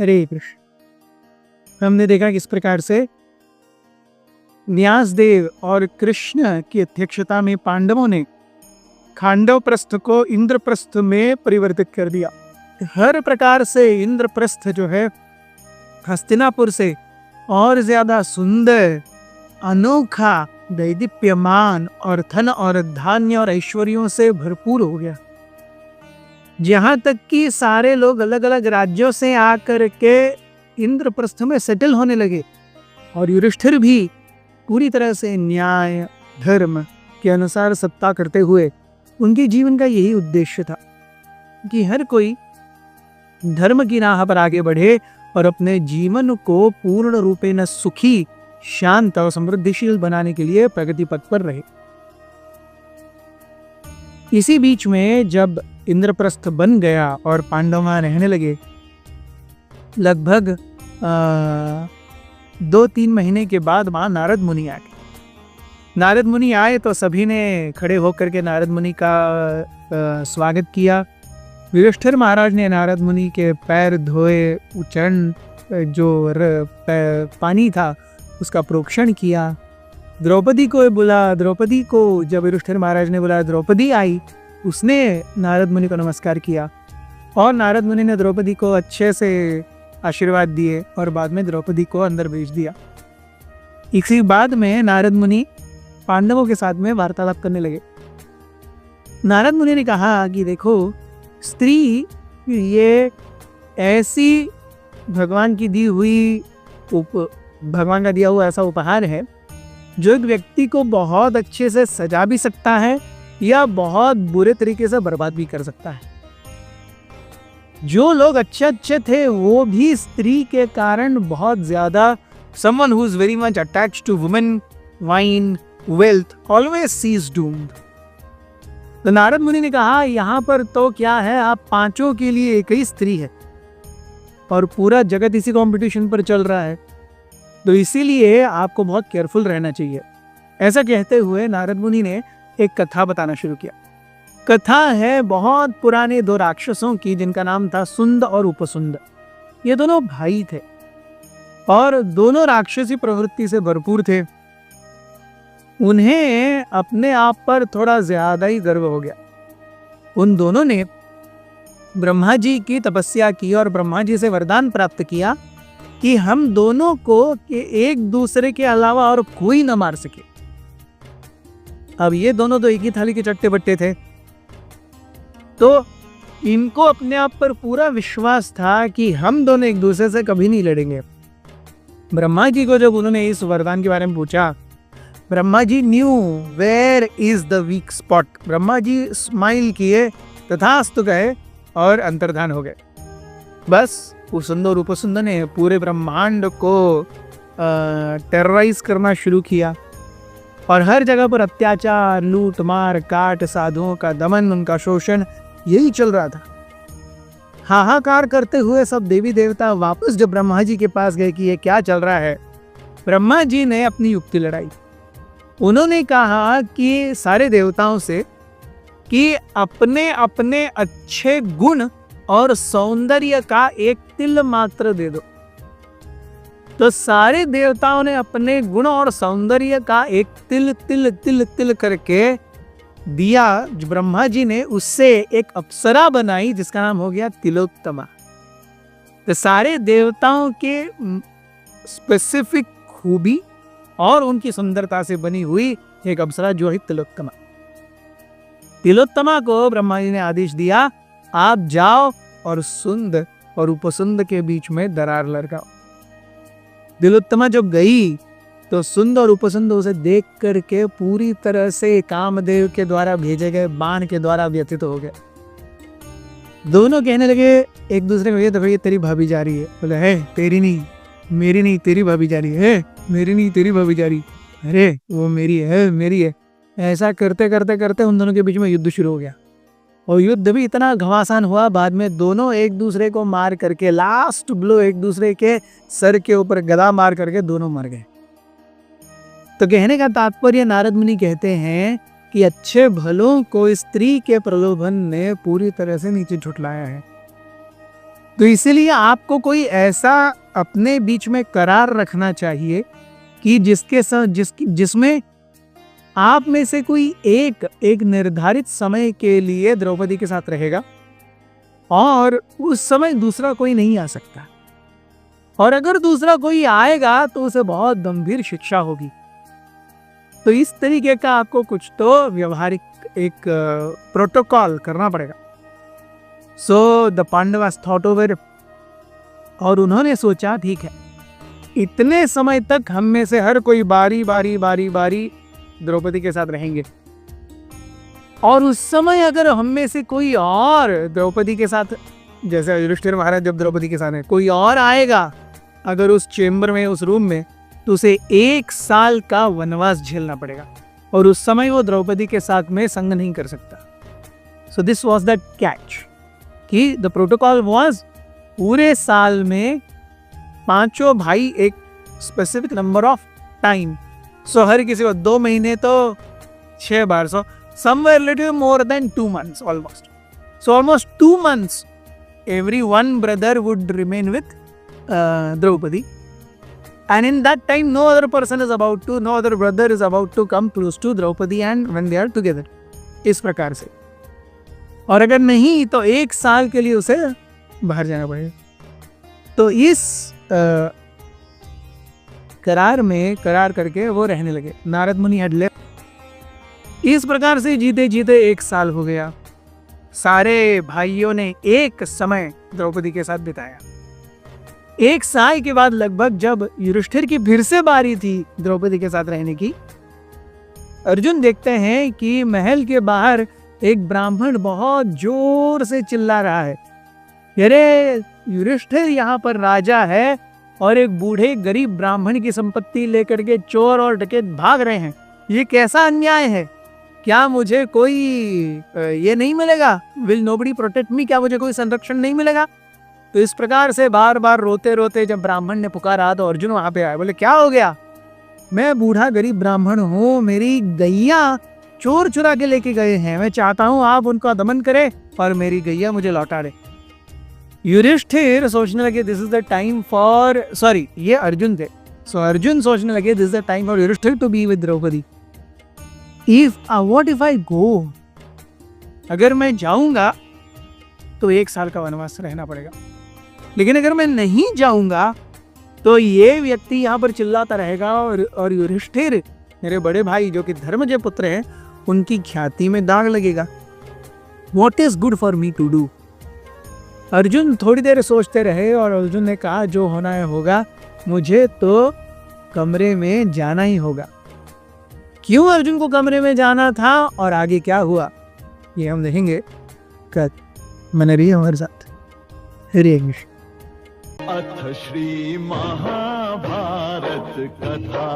हरे कृष्ण। हमने देखा किस प्रकार से न्यासदेव और कृष्ण की अध्यक्षता में पांडवों ने खांडव प्रस्थ को इंद्रप्रस्थ में परिवर्तित कर दिया। हर प्रकार से इंद्रप्रस्थ जो है हस्तिनापुर से और ज्यादा सुंदर, अनोखा, दैदीप्यमान और धन और धान्य और ऐश्वर्यों से भरपूर हो गया। जहां तक कि सारे लोग अलग अलग राज्यों से आकर के इंद्रप्रस्थ में सेटल होने लगे और युधिष्ठिर भी पूरी तरह से न्याय धर्म के अनुसार सत्ता करते हुए, उनके जीवन का यही उद्देश्य था कि हर कोई धर्म की राह पर आगे बढ़े और अपने जीवन को पूर्ण रूपेण सुखी, शांत और समृद्धिशील बनाने के लिए प्रगति पथ पर रहे। इसी बीच में जब इंद्रप्रस्थ बन गया और पांडव वहां रहने लगे, लगभग 2-3 महीने के बाद वहां नारद मुनि आ गए। नारद मुनि आए तो सभी ने खड़े होकर के नारद मुनि का स्वागत किया। युधिष्ठिर महाराज ने नारद मुनि के पैर धोए, चरण जो पानी था उसका प्रोक्षण किया। द्रौपदी को बुला, द्रौपदी को जब युधिष्ठिर महाराज ने बुलाया, द्रौपदी आई, उसने नारद मुनि को नमस्कार किया और नारद मुनि ने द्रौपदी को अच्छे से आशीर्वाद दिए और बाद में द्रौपदी को अंदर भेज दिया। इसी बाद में नारद मुनि पांडवों के साथ में वार्तालाप करने लगे। नारद मुनि ने कहा कि देखो, स्त्री ये ऐसी भगवान की दी हुई भगवान का दिया हुआ ऐसा उपहार है जो एक व्यक्ति को बहुत अच्छे से सजा भी सकता है या बहुत बुरे तरीके से बर्बाद भी कर सकता है। जो लोग अच्छे थे वो भी स्त्री के कारण बहुत ज्यादा, someone who is very much attached to women, wine, wealth, always sees doomed। तो नारद मुनि ने कहा यहाँ पर तो क्या है, आप पांचों के लिए एक ही स्त्री है और पूरा जगत इसी कंपटीशन पर चल रहा है, तो इसीलिए आपको बहुत केयरफुल रहना चाहिए। ऐसा कहते हुए नारद मुनि ने एक कथा बताना शुरू किया। कथा है बहुत पुराने 2 राक्षसों की, जिनका नाम था सुंद और उपसुंद। ये दोनों भाई थे और दोनों राक्षसी प्रवृत्ति से भरपूर थे। उन्हें अपने आप पर थोड़ा ज्यादा ही गर्व हो गया। उन दोनों ने ब्रह्मा जी की तपस्या की और ब्रह्मा जी से वरदान प्राप्त किया कि हम दोनों को एक दूसरे के अलावा और कोई न मार सके। अब ये दोनों तो एक ही थाली के चट्टे बट्टे थे, तो इनको अपने आप पर पूरा विश्वास था कि हम दोनों एक दूसरे से कभी नहीं लड़ेंगे। ब्रह्मा जी को जब उन्होंने इस वरदान के बारे में पूछा, Brahma ji knew where is the weak spot. Brahma ji smile किए, तथास्तु कहे और अंतर्धान हो गए। बस उपसुंद और उपसुंद ने पूरे ब्रह्मांड को टेरराइज करना शुरू किया और हर जगह पर अत्याचार, लूट मार काट, साधुओं का दमन, उनका शोषण, यही चल रहा था। हाहाकार करते हुए सब देवी देवता वापस जब ब्रह्मा जी के पास गए कि ये क्या चल रहा है, ब्रह्मा जी ने अपनी युक्ति लड़ाई। उन्होंने कहा कि सारे देवताओं से कि अपने अपने अच्छे गुण और सौंदर्य का एक तिल मात्र दे दो। तो सारे देवताओं ने अपने गुण और सौंदर्य का एक तिल तिल तिल तिल करके दिया। ब्रह्मा जी ने उससे एक अप्सरा बनाई जिसका नाम हो गया तिलोत्तमा। तो सारे देवताओं के स्पेसिफिक खूबी और उनकी सुंदरता से बनी हुई एक अप्सरा जो है तिलोत्तमा। तिलोत्तमा को ब्रह्मा जी ने आदेश दिया, आप जाओ और सुंद और उपसुंद के बीच में दरार लगाओ। तिलोत्तमा जब गई तो सुंद और उपसुंद उसे देख करके पूरी तरह से कामदेव के द्वारा भेजे गए बाण के द्वारा व्यथित हो गए। दोनों कहने लगे एक दूसरे को, ये तो ये तेरी भाभी जा रही है। बोले, है तेरी नहीं, मेरी नहीं, तेरी भाभी जा रही है। मेरी नहीं, तेरी भाभी जा रही, अरे वो मेरी है, मेरी है। ऐसा करते करते करते उन दोनों के बीच में युद्ध शुरू हो गया और युद्ध भी इतना घमासान हुआ, बाद में दोनों एक दूसरे को मार करके, लास्ट ब्लो एक दूसरे के सर के ऊपर गदा मार करके दोनों मर गए। तो कहने का तात्पर्य नारद मुनि कहते हैं कि अच्छे भलों को स्त्री के प्रलोभन ने पूरी तरह से नीचे झुटलाया है। तो इसीलिए आपको कोई ऐसा अपने बीच में करार रखना चाहिए कि जिसमें आप में से कोई एक निर्धारित समय के लिए द्रौपदी के साथ रहेगा और उस समय दूसरा कोई नहीं आ सकता, और अगर दूसरा कोई आएगा तो उसे बहुत गंभीर शिक्षा होगी। तो इस तरीके का आपको कुछ तो व्यवहारिक एक प्रोटोकॉल करना पड़ेगा। So the Pandavas thought over, और उन्होंने सोचा ठीक है, इतने समय तक हम में से हर कोई बारी बारी द्रौपदी के साथ रहेंगे, और उस समय अगर हम में से कोई और द्रौपदी के साथ, जैसे युधिष्ठिर महाराज जब द्रौपदी के साथ है, कोई और आएगा अगर उस चेंबर में, उस रूम में, तो उसे 1 साल का वनवास झेलना पड़ेगा, और उस समय वो द्रौपदी के साथ में संग नहीं कर सकता। So this was the catch, कि द प्रोटोकॉल वॉज पूरे साल में 5 भाई एक स्पेसिफिक नंबर ऑफ टाइम, सो हर किसी को 2 महीने तो 6 बार, सो somewhere little more than 2 months almost. So almost 2 months every one brother would remain with Draupadi, and in that time no other brother is about to come close to Draupadi and when they are together, इस प्रकार से। और अगर नहीं तो 1 साल के लिए उसे बाहर जाना पड़ेगा। तो इस करार करके वो रहने लगे। नारद मुनि had left। इस प्रकार से जीते जीते 1 साल हो गया। सारे भाइयों ने एक समय द्रौपदी के साथ बिताया। 1 साल के बाद लगभग जब युधिष्ठिर की फिर से बारी थी द्रौपदी के साथ रहने की, अर्जुन देखते हैं कि महल के बाहर एक ब्राह्मण बहुत जोर से चिल्ला रहा है, अरे युधिष्ठिर यहाँ पर राजा है और एक बूढ़े गरीब ब्राह्मण की संपत्ति लेकर के चोर और डकैत भाग रहे हैं, ये कैसा अन्याय है? क्या मुझे कोई ये नहीं मिलेगा? Will nobody protect me? क्या मुझे कोई संरक्षण नहीं मिलेगा? तो इस प्रकार से बार बार रोते रोते जब ब्राह्मण ने पुकारा तो अर्जुन वहां पे आए। बोले क्या हो गया? मैं बूढ़ा गरीब ब्राह्मण हूँ, मेरी गैया चोर चुरा के लेके गए हैं, मैं चाहता हूँ आप उनका दमन करें और मेरी गैया मुझे लौटा दे। युधिष्ठिर सोचने लगे this is the time for, sorry ये अर्जुन थे, सो अर्जुन सोचने लगे this is the time for Yudhishthir to be with Draupadi. What if I go, अगर मैं जाऊंगा तो 1 साल का वनवास रहना पड़ेगा, लेकिन अगर मैं नहीं जाऊंगा तो ये व्यक्ति यहाँ पर चिल्लाता रहेगा और युधिष्ठिर मेरे बड़े भाई जो कि धर्मजय पुत्र हैं उनकी ख्याति में दाग लगेगा। What is good for me to do? Arjun थोड़ी देर सोचते रहे और अर्जुन ने कहा जो होना है होगा, मुझे तो कमरे में जाना ही होगा। क्यों अर्जुन को कमरे में जाना था और आगे क्या हुआ ये हम देखेंगे कल। मैंने रही हमारे साथ हरे कृष्ण। अथ श्री महाभारत कथा।